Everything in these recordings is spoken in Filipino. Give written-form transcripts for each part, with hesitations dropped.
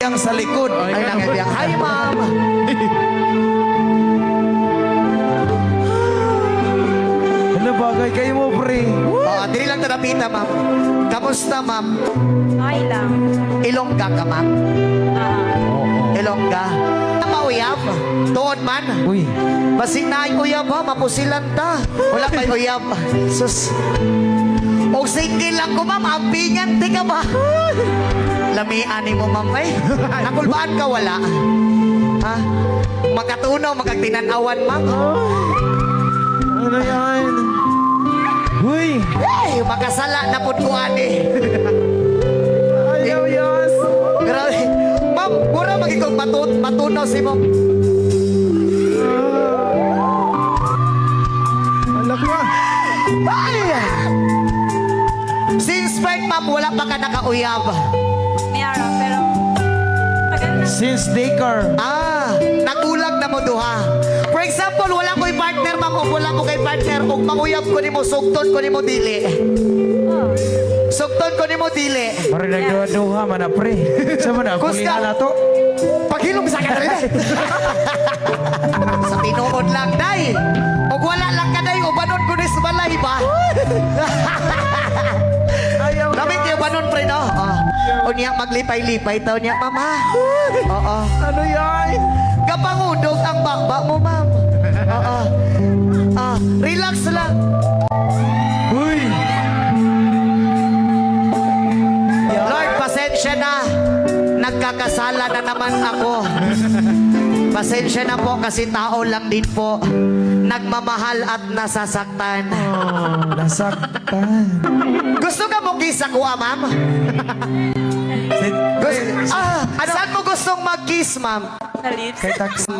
nangibiyang sa likod. Ay, nangibiyang. Hi, ma'am. Ano bagay kayo mo, pre? Dili lang tarapita, ma'am. Kamusta, ma'am? Okay lang. Ilongga ka, ma'am? Ah, Ilongga. Mauyab. Tuod man. Uy. Basing na uyab ha, mapusilan ta. Wala kay uyab. Sus. O single lang ko, ma'am. Ampingan, di ka ba? Lamian ni mo, ma'am. Ay, nakulbaan ka, wala. Ha? Magkatunaw, magkatinanawan, ma'am. Ano yan? Uy. Ay, makasala na po ko, ani. Ayaw, yas. Grabe. Ma'am, mura magiging matunaw si ma'am. Alam mo. Ay! Since birth, ma'am, wala pa ka nakauyab. Miara, pero... Tagal na. Since daycare. Nagulag na mo duha. For example, wala ko'y partner, ma'am, o wala ko kay partner, o manguyab ko ni mo, sugton ko ni mo dili. Oh. Sugton ko ni mo dili. Parang nagduha-duha man na, pre. Sa man na, Kuska. kulihan na to. Paghilom sa kanila. Sa tinuod lang, day. O wala lang ka, day, o banon ko ni sa balay ba? Ayaw, Lamig kayo banon, pre, no? O niya maglipay-lipay, tao niya, mama. Oo. ano yan? Kapangudog ang bakba mo, ma'am. Oo. Relax lang. Uy. Lord, pasensya na. Nagkakasala na naman ako. Pasensya na po kasi tao lang din po. Nagmamahal at nasasaktan. Oh, nasaktan. Gusto ka mong kiss ako, ma'am? Saan mo gustong mag-kiss, ma'am? Sa lips. Kay taxi.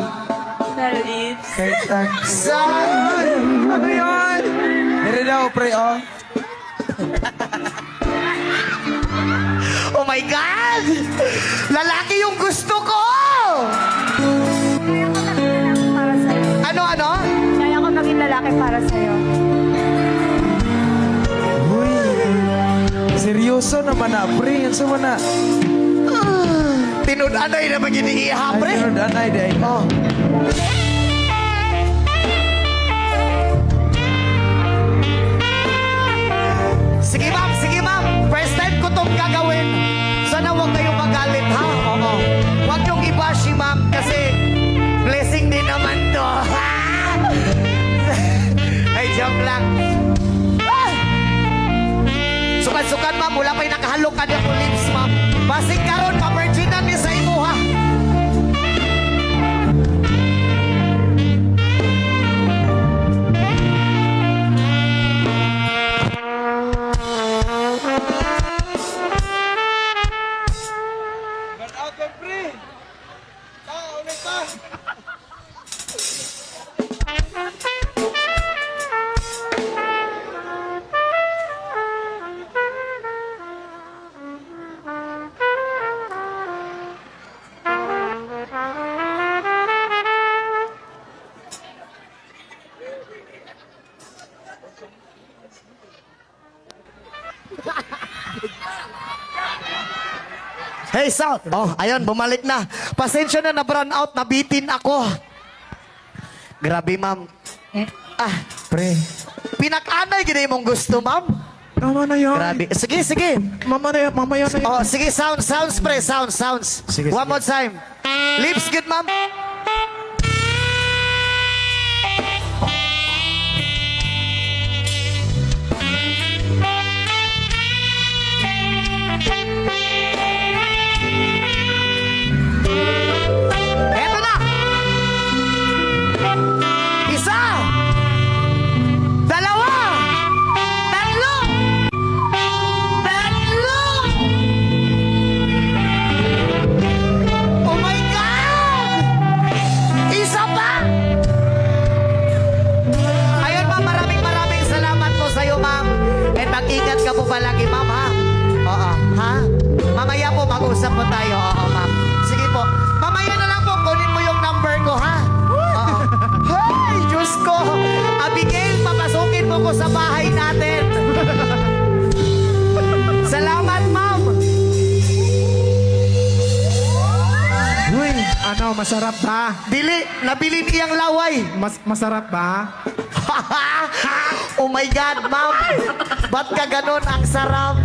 Sa lips. Kay taxi. Saan? Ano yan? Dire daw, pre, oh. Oh my God! Lalaki yung gusto ko! Para sa'yo. Ano? Kaya ko maging lalaki para sa'yo. Uy. Seryoso naman na, pre. Yan sa mana. Tinud-anay na mag-iniiha, pre. Ay, anay, day. Oh. Sige, ma'am. First time ko itong gagawin. Sana huwag kayong magalit, ha? Oo. Huwag yung ibashi, ma'am, kasi blessing din naman to. Ay, joke lang. Ah! Sukat-sukat, ma'am. Wala pa'y nakahalok ka niya po lips, ma'am. Basing karon, pa-virginan niya sa imo, ha? Hey, South. Oh, ayun, bumalik na. Pasensya na, na-brown out, nabitin ako. Grabe, ma'am. Pre. Pinak-anay gina mong gusto, ma'am. Tama na yan. Grabe. Sige. Mamaya na yan. Oh, sige, sounds, pre, sounds. Sige, One sige. more time. Lips good, ma'am. Eto na. Isa. Dalawa. Tatlo. Oh my God! Ano, masarap ba? Dili, nabili niyang laway. Masarap ba? Oh my God, ma'am. Ba't ka ganun? Ang sarap.